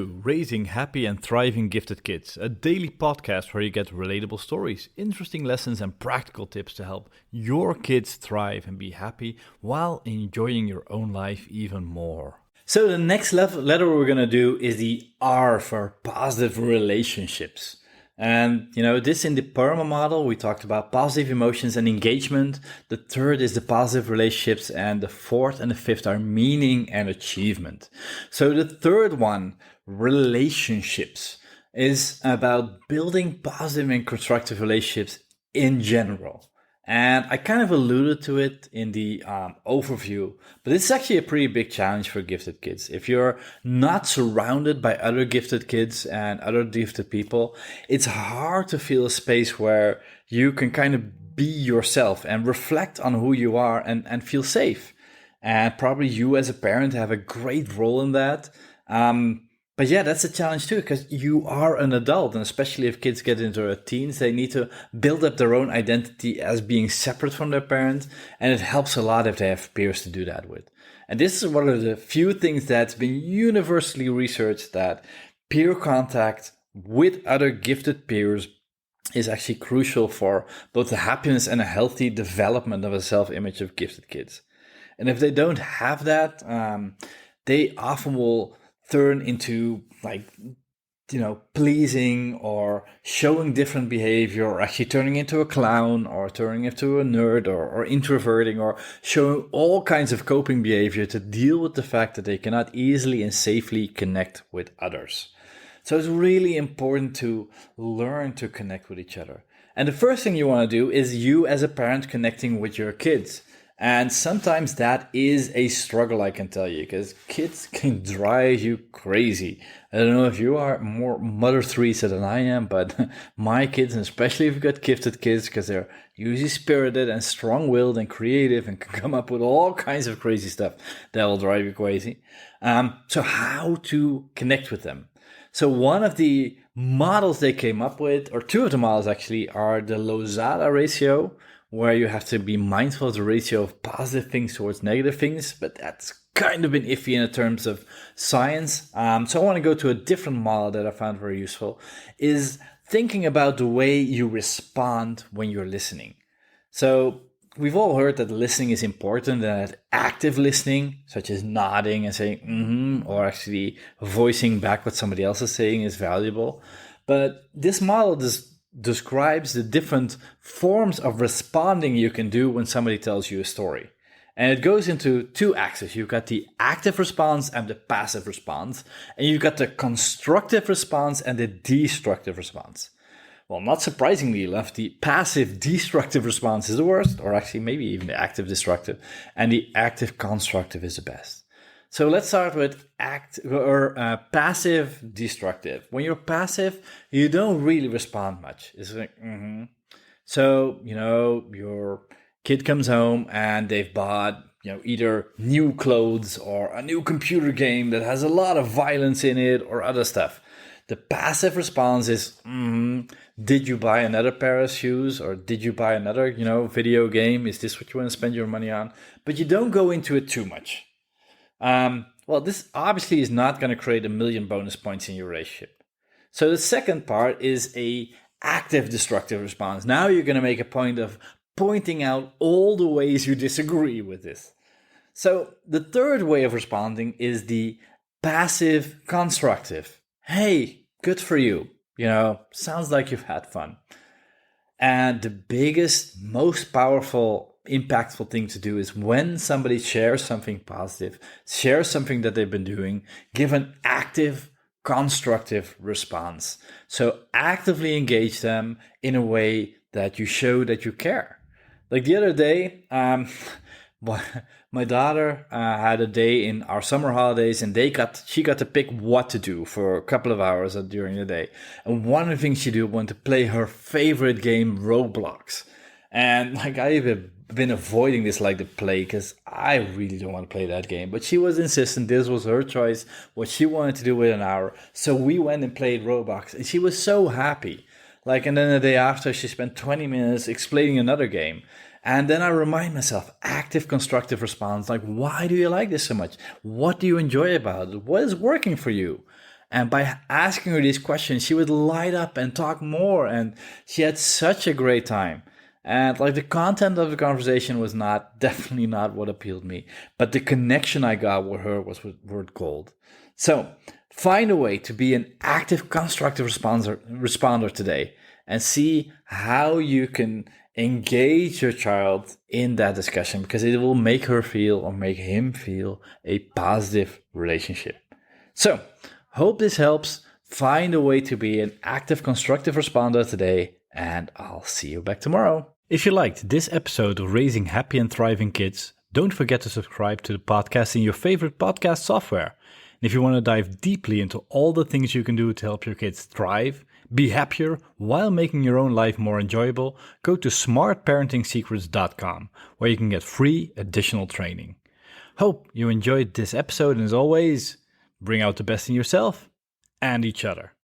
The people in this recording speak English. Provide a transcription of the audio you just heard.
Raising Happy and Thriving Gifted Kids, a daily podcast where you get relatable stories, interesting lessons, and practical tips to help your kids thrive and be happy while enjoying your own life even more. So, the next letter we're going to do is the R for positive relationships. And, this in the PERMA model, we talked about positive emotions and engagement. The third is the positive relationships, and the fourth and the fifth are meaning and achievement. So the third one, relationships, is about building positive and constructive relationships in general. And I kind of alluded to it in the overview, but it's actually a pretty big challenge for gifted kids. If you're not surrounded by other gifted kids and other gifted people, it's hard to feel a space where you can kind of be yourself and reflect on who you are and feel safe. And probably you as a parent have a great role in that. But yeah, that's a challenge too, because you are an adult, and especially if kids get into their teens, they need to build up their own identity as being separate from their parents, and it helps a lot if they have peers to do that with. And this is one of the few things that's been universally researched, that peer contact with other gifted peers is actually crucial for both the happiness and a healthy development of a self-image of gifted kids. And if they don't have that, they often will turn into pleasing or showing different behavior, or actually turning into a clown or turning into a nerd or introverting or showing all kinds of coping behavior to deal with the fact that they cannot easily and safely connect with others. So it's really important to learn to connect with each other. And the first thing you want to do is you as a parent connecting with your kids. And sometimes that is a struggle, I can tell you, because kids can drive you crazy. I don't know if you are more Mother Teresa than I am, but my kids, and especially if you've got gifted kids, because they're usually spirited and strong-willed and creative and can come up with all kinds of crazy stuff that will drive you crazy. So how to connect with them? So one of the models they came up with, or two of the models actually, are the Losada ratio, where you have to be mindful of the ratio of positive things towards negative things, but that's kind of been iffy in terms of science. So I want to go to a different model that I found very useful, is thinking about the way you respond when you're listening. So we've all heard that listening is important, and that active listening, such as nodding and saying mm-hmm, or actually voicing back what somebody else is saying, is valuable. But this model describes the different forms of responding you can do when somebody tells you a story. And it goes into two axes. You've got the active response and the passive response. And you've got the constructive response and the destructive response. Well, not surprisingly enough, the passive destructive response is the worst, or actually maybe even the active destructive, and the active constructive is the best. So let's start with passive destructive. When you're passive, you don't really respond much. It's like, mm-hmm. So, your kid comes home and they've bought, either new clothes or a new computer game that has a lot of violence in it or other stuff. The passive response is, did you buy another pair of shoes, or did you buy another, video game? Is this what you want to spend your money on? But you don't go into it too much. Well, this obviously is not going to create 1 million bonus points in your relationship. So the second part is a active destructive response. Now you're going to make a point of pointing out all the ways you disagree with this. So the third way of responding is the passive constructive. Hey, good for you. Sounds like you've had fun. And the biggest, most powerful, impactful thing to do is when somebody shares something positive, shares something that they've been doing, give an active, constructive response. So actively engage them in a way that you show that you care. Like the other day, my daughter had a day in our summer holidays, and she got to pick what to do for a couple of hours during the day. And one of the things she did was to play her favorite game, Roblox. And I've been avoiding this like the plague, because I really don't want to play that game. But she was insistent. This was her choice, what she wanted to do with an hour. So we went and played Roblox, and she was so happy. And then the day after, she spent 20 minutes explaining another game. And then I remind myself, active constructive response, why do you like this so much? What do you enjoy about it? What is working for you? And by asking her these questions, she would light up and talk more. And she had such a great time. And like the content of the conversation was definitely not what appealed me, but the connection I got with her was worth gold. So find a way to be an active, constructive responder today and see how you can engage your child in that discussion, because it will make her feel or make him feel a positive relationship. So, hope this helps. Find a way to be an active, constructive responder today, and I'll see you back tomorrow. If you liked this episode of Raising Happy and Thriving Kids, don't forget to subscribe to the podcast in your favorite podcast software. And if you want to dive deeply into all the things you can do to help your kids thrive, be happier while making your own life more enjoyable, go to smartparenting.secrets.com, where you can get free additional training. Hope you enjoyed this episode, and as always, bring out the best in yourself and each other.